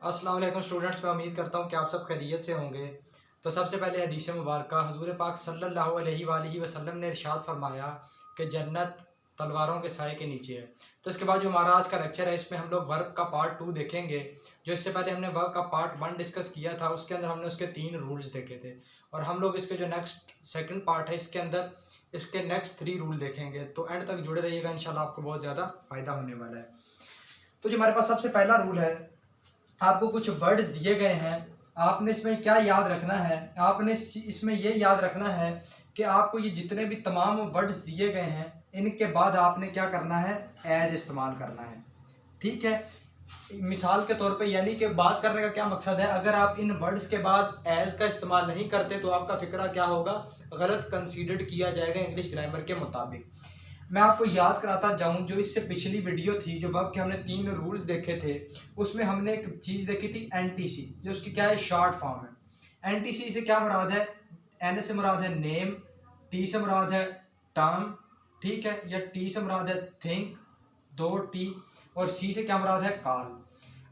अस्सलाम वालेकुम स्टूडेंट्स, मैं उम्मीद करता हूँ कि आप सब खैरियत से होंगे। तो सबसे पहले हदीस मुबारक हज़ूर पाक सल्लल्लाहु अलैहि वसल्लम ने इरशाद फरमाया कि जन्नत तलवारों के साए के नीचे है। तो इसके बाद जो हमारा आज का लेक्चर है, इसमें हम लोग वर्ब का पार्ट 2 देखेंगे। जो इससे पहले हमने वर्ब का पार्ट 1 डिस्कस किया था, उसके अंदर हमने उसके 3 रूल्स देखे थे। और हम लोग इसके जो नेक्स्ट सेकंड पार्ट है, इसके अंदर इसके नेक्स्ट 3 रूल देखेंगे। तो एंड तक जुड़े रहिएगा, इंशाल्लाह आपको बहुत ज़्यादा फ़ायदा होने वाला है। तो जो हमारे पास सबसे पहला रूल है, आपको कुछ वर्ड्स दिए गए हैं, आपने इसमें क्या याद रखना है, आपने इसमें ये याद रखना है कि आपको ये जितने भी तमाम वर्ड्स दिए गए हैं, इनके बाद आपने क्या करना है, एज इस्तेमाल करना है। ठीक है, मिसाल के तौर पे, यानी कि बात करने का क्या मकसद है, अगर आप इन वर्ड्स के बाद एज का इस्तेमाल नहीं करते तो आपका फिक्रा क्या होगा, गलत कंसीडर्ड किया जाएगा इंग्लिश ग्रामर के मुताबिक। मैं आपको याद कराता जाऊं, जो इससे पिछली वीडियो थी, जो वर्ब के हमने 3 रूल्स देखे थे, उसमें हमने एक चीज़ देखी थी एनटीसी, जो उसकी क्या है, शॉर्ट फॉर्म है। एनटीसी से क्या मुराद है, एन से मुराद है नेम, टी से मुराद है टर्म, ठीक है, या टी से मुराद है थिंक, 2 टी, और सी से क्या मुराद है, कॉल।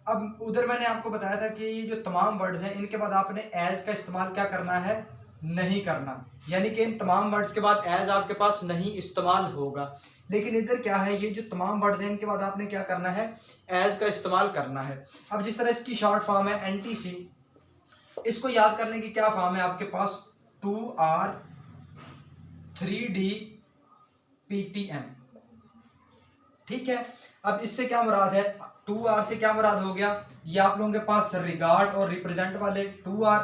अब उधर मैंने आपको बताया था कि ये जो तमाम वर्ड्स हैं, इनके बाद आपने एज का इस्तेमाल क्या करना है, नहीं करना, यानी कि इन तमाम वर्ड्स के बाद एज आपके पास नहीं इस्तेमाल होगा। लेकिन इधर क्या है, ये जो तमाम वर्ड्स हैं, इनके बाद आपने क्या करना है, एज का इस्तेमाल करना है। अब जिस तरह इसकी शॉर्ट फॉर्म है एनटीसी, इसको याद करने की क्या फॉर्म है आपके पास, 2R 3D PTM। ठीक है, अब इससे क्या मुराद है, 2R से क्या मुराद हो गया, ये आप लोगों के पास रिगार्ड और रिप्रेजेंट वाले 2R,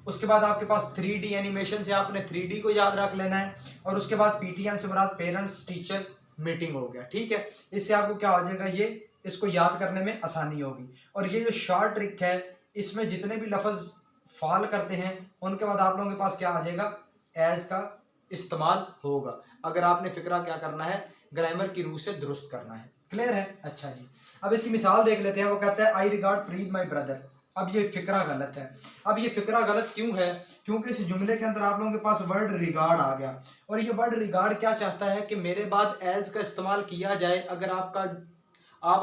उसके बाद आपके पास 3D एनिमेशन से आपने 3D को याद रख लेना है, और उसके बाद PTM से मुराद पेरेंट्स टीचर मीटिंग हो गया। ठीक है, इससे आपको क्या हो जाएगा, ये इसको याद करने में आसानी होगी। और ये जो शॉर्ट ट्रिक है, इसमें जितने भी लफ्ज फॉल करते हैं, उनके बाद आप लोगों के पास क्या आ जाएगा, एज का इस्तेमाल होगा, अगर आपने फिक्रा क्या करना है, ग्रामर की रूह से दुरुस्त करना है। क्लियर है? अच्छा जी, अब इसकी मिसाल देख लेते हैं। वो कहता है आई रिगार्ड फ्रीद माई ब्रदर। अब ये फिक्रा गलत है। अब ये फिक्रा गलत क्यों है, क्योंकि इस जुमले के अंदर आप लोगों के पास वर्ड रिगार्ड आ गया, और ये वर्ड रिगार्ड क्या चाहता है कि मेरे बाद एज का इस्तेमाल किया जाए, अगर आप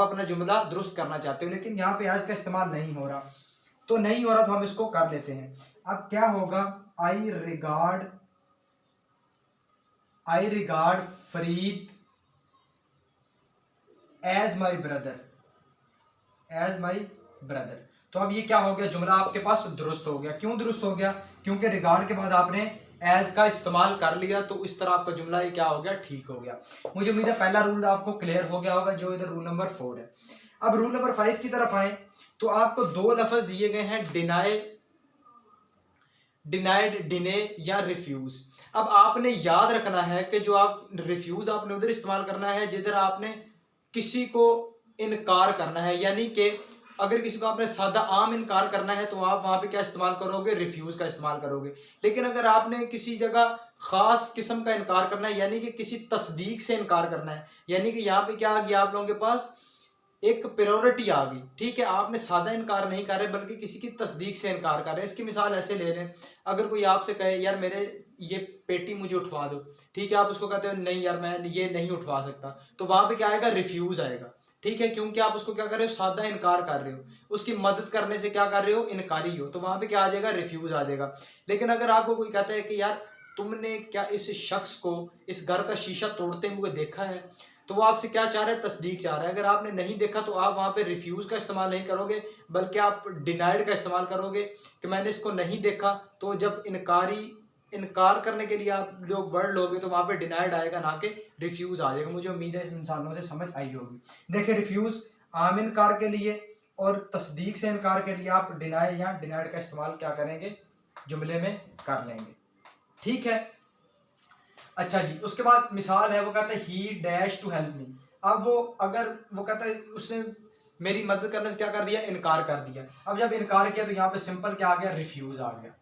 अपना जुमला दुरुस्त करना चाहते हो। लेकिन यहाँ पे एज का इस्तेमाल नहीं हो रहा, तो नहीं हो रहा, तो हम इसको कर लेते हैं। अब क्या होगा, I regard Farid as my brother. तो अब ये क्या हो गया, जुमला आपके पास दुरुस्त हो गया। क्यों दुरुस्त हो गया, क्योंकि रिगार्ड के बाद आपने एज का इस्तेमाल कर लिया, तो इस तरह आपका जुमला ये क्या हो गया, ठीक हो गया। मुझे उम्मीद है पहला रूल आपको क्लियर हो गया होगा, जो इधर रूल नंबर 4 है। अब रूल नंबर 5 की तरफ आए, तो आपको 2 लफ्ज दिए गए हैं, डिनाइड, डिने या रिफ्यूज। अब आपने याद रखना है कि जो आप रिफ्यूज आपने उधर इस्तेमाल करना है जिधर आपने किसी को इनकार करना है, यानी कि अगर किसी को आपने सादा आम इनकार करना है, तो आप वहां पे क्या इस्तेमाल करोगे, रिफ्यूज का इस्तेमाल करोगे। लेकिन अगर आपने किसी जगह खास किस्म का इनकार करना है, यानी कि किसी तस्दीक से इनकार करना है, यानी कि यहाँ पे क्या आ गया, आप लोगों के पास एक प्रायोरिटी आ गई। ठीक है, आपने सादा इनकार नहीं कर रहे, बल्कि किसी की तस्दीक से इनकार कर रहे हैं। इसकी मिसाल ऐसे ले लें, अगर कोई आपसे कहे यार मेरे ये पेटी मुझे उठवा दो, ठीक है, आप उसको कहते हो नहीं यार मैं ये नहीं उठवा सकता, तो वहां पे क्या आएगा, रिफ्यूज आएगा। ठीक है, क्योंकि आप उसको क्या कर रहे हो, सादा इनकार कर रहे हो, उसकी मदद करने से क्या कर रहे हो, इनकारी हो, तो वहां पे क्या आ जाएगा, रिफ्यूज आ जाएगा। लेकिन अगर आपको कोई कहता है कि यार तुमने क्या इस शख्स को इस घर का शीशा तोड़ते हुए देखा है, तो वो आपसे क्या चाह रहा है, तस्दीक चाह रहा है। अगर आपने नहीं देखा तो आप वहां पे रिफ्यूज का इस्तेमाल नहीं करोगे, बल्कि आप डिनाइड का इस्तेमाल करोगे कि मैंने इसको नहीं देखा। तो जब इनकार करने के लिए आप लोग वर्ड लोगे, तो वहां पे डिनाइड आएगा, ना कि रिफ्यूज आ जाएगा। मुझे उम्मीद है इस इंसानों से समझ आई होगी। देखिए, रिफ्यूज आम इनकार के लिए और तस्दीक से इनकार के लिए आप डिनाई या डिनाइड का इस्तेमाल क्या करेंगे, जुमले में कर लेंगे। ठीक है, अच्छा जी, उसके बाद मिसाल है, वो कहता है ही डैश टू हेल्प मी। अब वो अगर वो कहता है उसने मेरी मदद करने से क्या कर दिया, इनकार कर दिया। अब जब इनकार किया तो यहाँ पे सिंपल क्या आ गया, रिफ्यूज आ गया।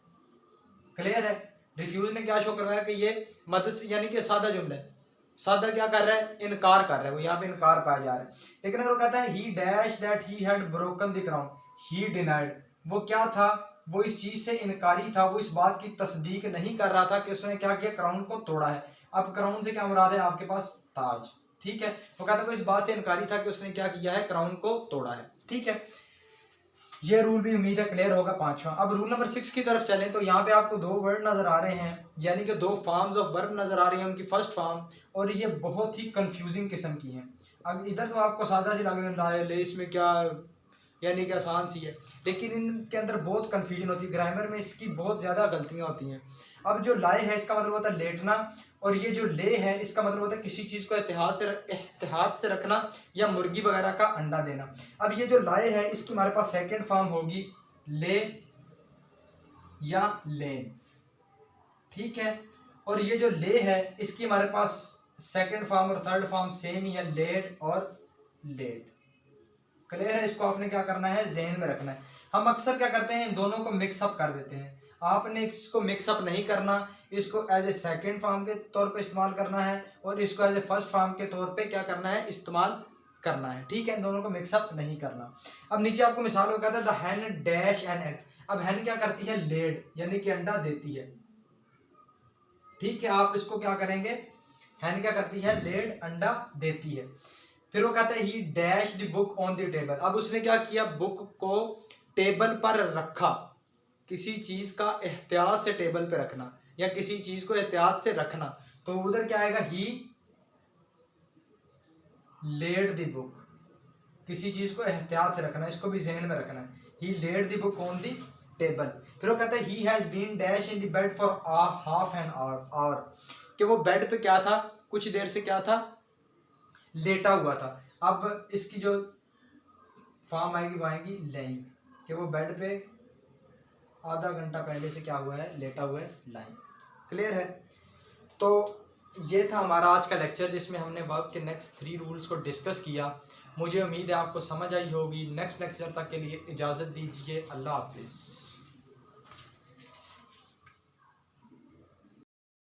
क्लियर है, रिफ्यूज ने क्या शो करवाया कि ये मदद से, यानी कि सादा जुमला है, सादा क्या कर रहा है, इनकार कर रहा है, वो यहाँ पे इनकार पाया जा रहा है। लेकिन अगर वो कहता है ही dash that he had broken the crown, he denied, वो क्या था, वो इस चीज से इनकारी था, वो इस बात की तस्दीक नहीं कर रहा था कि उसने क्या किया, क्राउन को तोड़ा है। अब क्राउन से क्या मुराद है, आपके पास ताज। ठीक है, वो कहता है वो इस बात से इनकारी था कि उसने क्या किया है, क्राउन को तोड़ा है। ठीक है, ये रूल भी उम्मीद है क्लियर होगा पांचवा। अब रूल नंबर 6 की तरफ चलें तो यहाँ पे आपको 2 वर्ड नज़र आ रहे हैं, यानी कि 2 फॉर्म्स ऑफ वर्ब नज़र आ रही हैं, उनकी फर्स्ट फॉर्म, और ये बहुत ही कंफ्यूजिंग किस्म की हैं। अब इधर तो आपको सादा सी लग रही है, इसमें क्या यानी कि आसान सी है, लेकिन इनके अंदर बहुत कन्फ्यूजन होती है, ग्रामर में इसकी बहुत ज़्यादा गलतियाँ होती हैं। अब जो लाए है इसका मतलब होता है लेटना, और ये जो ले है इसका मतलब होता है किसी चीज़ को एहतियात से रखना या मुर्गी वगैरह का अंडा देना। अब ये जो लाए है इसकी हमारे पास सेकंड फॉर्म होगी ले या लेन, ठीक है। और ये जो ले है इसकी हमारे पास सेकंड फॉर्म और थर्ड फॉर्म सेम ही है, लेड और लेड। क्लियर है? इसको आपने क्या करना है, जहन में रखना है। हम अक्सर क्या करते हैं, इन दोनों को मिक्सअप कर देते हैं। आपने इसको मिक्सअप नहीं करना, इसको एज ए सेकेंड फॉर्म के तौर पे इस्तेमाल करना है और इसको एज ए फर्स्ट फॉर्म के तौर पे क्या करना है, इस्तेमाल करना है, ठीक है। इन दोनों को मिक्सअप नहीं करना। अब नीचे आपको मिसाल में कहता है the Hahn dash an egg. अब हैन क्या करती है, लेड, यानी कि अंडा देती है, ठीक है। आप इसको क्या करेंगे, हैन क्या करती है, लेड, अंडा देती है। फिर वो कहता है ही dash the book on the table. अब उसने क्या किया, बुक को टेबल पर रखा, किसी चीज का एहतियात से टेबल पे रखना या किसी चीज को एहतियात से रखना, तो उधर क्या आएगा, ही लेड द बुक, किसी चीज को एहतियात से रखना, इसको भी जहन में रखना है, he laid the book on the table. फिर वो कहता है he has been dash in the bed for half an hour, कि वो बेड पे क्या था, कुछ देर से क्या था, लेटा हुआ था। अब इसकी जो फॉर्म आएगी वो आएगी लाइंग, कि वो बेड पे आधा घंटा पहले से क्या हुआ है, लेटा हुआ है, लाइंग। क्लियर है? तो ये था हमारा आज का लेक्चर जिसमें हमने वर्ब के नेक्स्ट 3 रूल्स को डिस्कस किया। मुझे उम्मीद है आपको समझ आई होगी। नेक्स्ट लेक्चर तक के लिए इजाज़त दीजिए। अल्लाह हाफिज़।